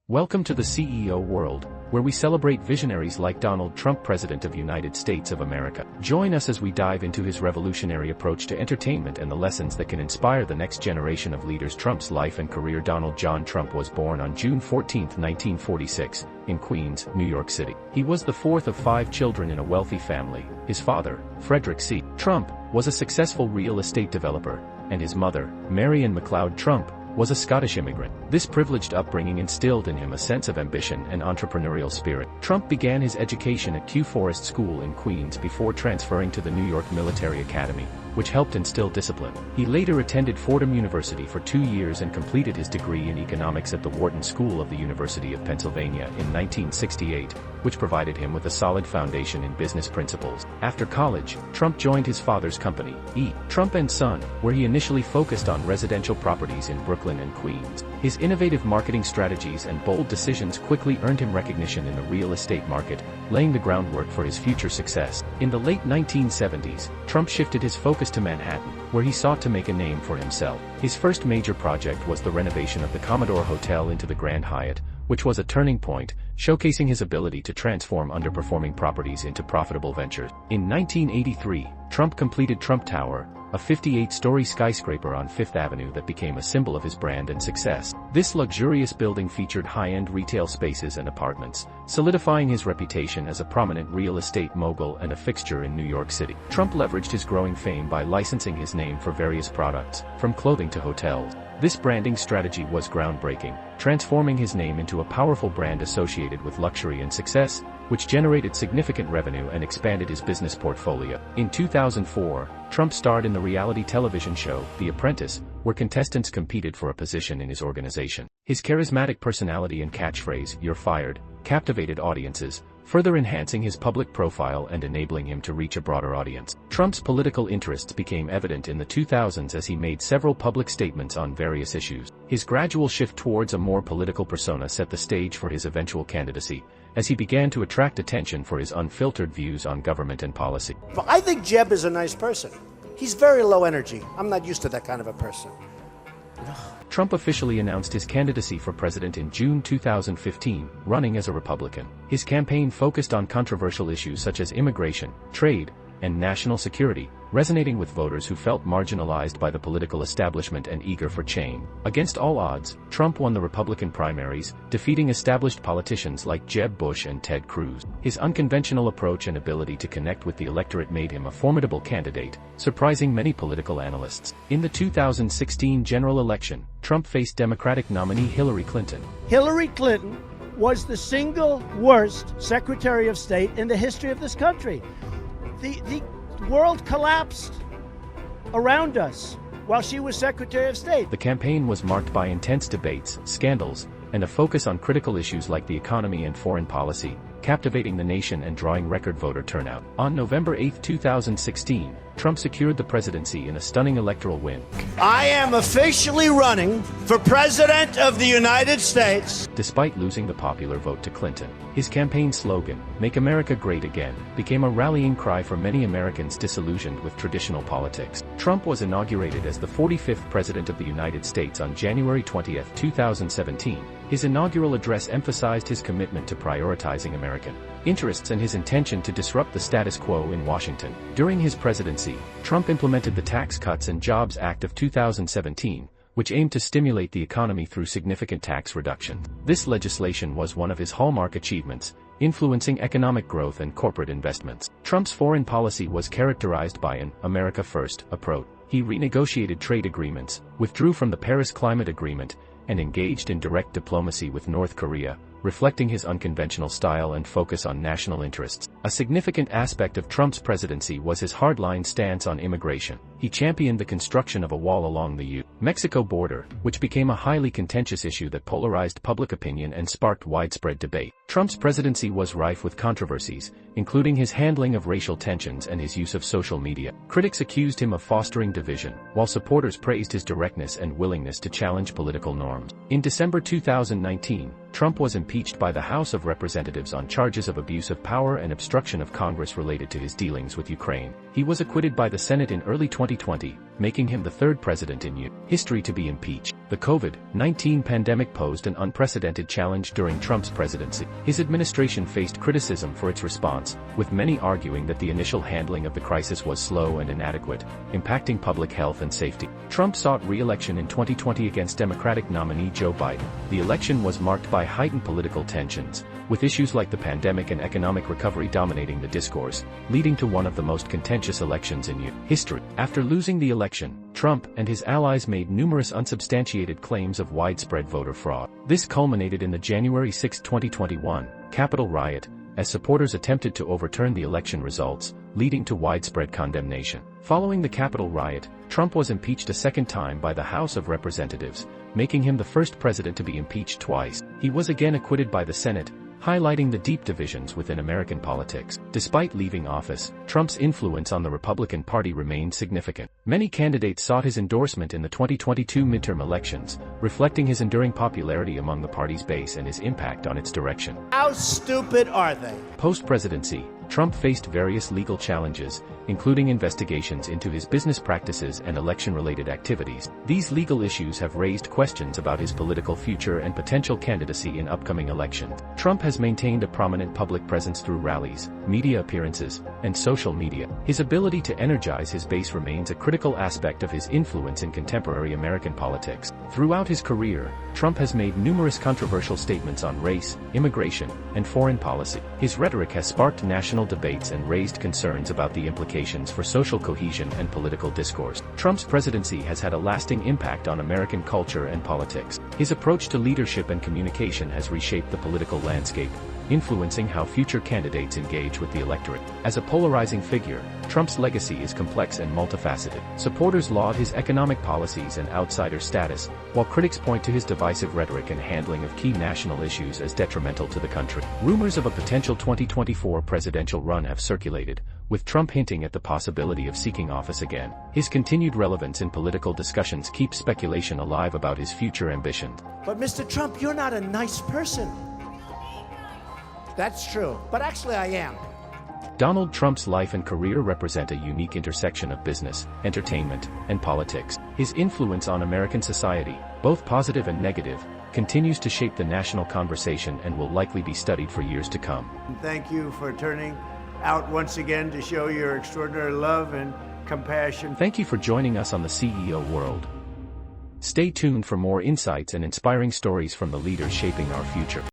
Welcome to the CEO world, where we celebrate visionaries like Donald Trump, President of the United States of America. Join us as we dive into his revolutionary approach to entertainment and the lessons that can inspire the next generation of leaders. Trump's life and career. Donald John Trump was born on June 14, 1946, in Queens, New York City. He was the fourth of 5 children in a wealthy family. His father, Frederick C. Trump, was a successful real estate developer, and his mother, Marion McLeod Trump, was a Scottish immigrant. This privileged upbringing instilled in him a sense of ambition and entrepreneurial spirit. Trump began his education at Kew Forest School in Queens before transferring to the New York Military Academy, which helped instill discipline. He later attended Fordham University for 2 years and completed his degree in economics at the Wharton School of the University of Pennsylvania in 1968, which provided him with a solid foundation in business principles. After college, Trump joined his father's company, E. Trump & Son, where he initially focused on residential properties in Brooklyn and Queens. His innovative marketing strategies and bold decisions quickly earned him recognition in the real estate market, laying the groundwork for his future success. In the late 1970s, Trump shifted his focus to Manhattan, where he sought to make a name for himself. His first major project was the renovation of the Commodore Hotel into the Grand Hyatt, which was a turning point, showcasing his ability to transform underperforming properties into profitable ventures. In 1983, Trump completed Trump Tower, a 58-story skyscraper on Fifth Avenue that became a symbol of his brand and success. This luxurious building featured high-end retail spaces and apartments, solidifying his reputation as a prominent real estate mogul and a fixture in New York City. Trump leveraged his growing fame by licensing his name for various products, from clothing to hotels. This branding strategy was groundbreaking, transforming his name into a powerful brand associated with luxury and success, which generated significant revenue and expanded his business portfolio. In 2004, Trump starred in the reality television show, The Apprentice, where contestants competed for a position in his organization. His charismatic personality and catchphrase, "You're fired," captivated audiences, further enhancing his public profile and enabling him to reach a broader audience. Trump's political interests became evident in the 2000s as he made several public statements on various issues. His gradual shift towards a more political persona set the stage for his eventual candidacy, as he began to attract attention for his unfiltered views on government and policy. I think Jeb is a nice person. He's very low energy. I'm not used to that kind of a person. Trump officially announced his candidacy for president in June 2015, running as a Republican. His campaign focused on controversial issues such as immigration, trade, and national security, resonating with voters who felt marginalized by the political establishment and eager for change. Against all odds, Trump won the Republican primaries, defeating established politicians like Jeb Bush and Ted Cruz. His unconventional approach and ability to connect with the electorate made him a formidable candidate, surprising many political analysts. In the 2016 general election, Trump faced Democratic nominee Hillary Clinton. Hillary Clinton was the single worst Secretary of State in the history of this country. The world collapsed around us while she was Secretary of State. The campaign was marked by intense debates, scandals, and a focus on critical issues like the economy and foreign policy, captivating the nation and drawing record voter turnout. On November 8, 2016, Trump secured the presidency in a stunning electoral win. I am officially running for President of the United States. Despite losing the popular vote to Clinton, his campaign slogan, "Make America Great Again," became a rallying cry for many Americans disillusioned with traditional politics. Trump was inaugurated as the 45th President of the United States on January 20, 2017. His inaugural address emphasized his commitment to prioritizing American interests and his intention to disrupt the status quo in Washington. During his presidency, Trump implemented the Tax Cuts and Jobs Act of 2017, which aimed to stimulate the economy through significant tax reduction. This legislation was one of his hallmark achievements, influencing economic growth and corporate investments. Trump's foreign policy was characterized by an America First approach. He renegotiated trade agreements, withdrew from the Paris Climate Agreement, and engaged in direct diplomacy with North Korea, reflecting his unconventional style and focus on national interests. A significant aspect of Trump's presidency was his hardline stance on immigration. He championed the construction of a wall along the U.S.-Mexico border, which became a highly contentious issue that polarized public opinion and sparked widespread debate. Trump's presidency was rife with controversies, including his handling of racial tensions and his use of social media. Critics accused him of fostering division, while supporters praised his directness and willingness to challenge political norms. In December 2019, Trump was impeached by the House of Representatives on charges of abuse of power and obstruction of Congress related to his dealings with Ukraine. He was acquitted by the Senate in early 2020, making him the third president in U.S. history to be impeached. The COVID-19 pandemic posed an unprecedented challenge during Trump's presidency. His administration faced criticism for its response, with many arguing that the initial handling of the crisis was slow and inadequate, impacting public health and safety. Trump sought re-election in 2020 against Democratic nominee Joe Biden. The election was marked by heightened political tensions, with issues like the pandemic and economic recovery dominating the discourse, leading to one of the most contentious elections in history. After losing the election, Trump and his allies made numerous unsubstantiated claims of widespread voter fraud. This culminated in the January 6, 2021, Capitol riot, as supporters attempted to overturn the election results, leading to widespread condemnation. Following the Capitol riot, Trump was impeached a second time by the House of Representatives, making him the first president to be impeached twice. He was again acquitted by the Senate, highlighting the deep divisions within American politics. Despite leaving office, Trump's influence on the Republican Party remained significant. Many candidates sought his endorsement in the 2022 midterm elections, reflecting his enduring popularity among the party's base and his impact on its direction. How stupid are they? Post-presidency, Trump faced various legal challenges, including investigations into his business practices and election-related activities. These legal issues have raised questions about his political future and potential candidacy in upcoming elections. Trump has maintained a prominent public presence through rallies, media appearances, and social media. His ability to energize his base remains a critical aspect of his influence in contemporary American politics. Throughout his career, Trump has made numerous controversial statements on race, immigration, and foreign policy. His rhetoric has sparked national debates and raised concerns about the implications for social cohesion and political discourse. Trump's presidency has had a lasting impact on American culture and politics. His approach to leadership and communication has reshaped the political landscape, influencing how future candidates engage with the electorate. As a polarizing figure, Trump's legacy is complex and multifaceted. Supporters laud his economic policies and outsider status, while critics point to his divisive rhetoric and handling of key national issues as detrimental to the country. Rumors of a potential 2024 presidential run have circulated, with Trump hinting at the possibility of seeking office again. His continued relevance in political discussions keeps speculation alive about his future ambitions. But Mr. Trump, you're not a nice person. That's true, but actually I am. Donald Trump's life and career represent a unique intersection of business, entertainment, and politics. His influence on American society, both positive and negative, continues to shape the national conversation and will likely be studied for years to come. Thank you for turning out once again to show your extraordinary love and compassion. Thank you for joining us on the CEO World. Stay tuned for more insights and inspiring stories from the leaders shaping our future.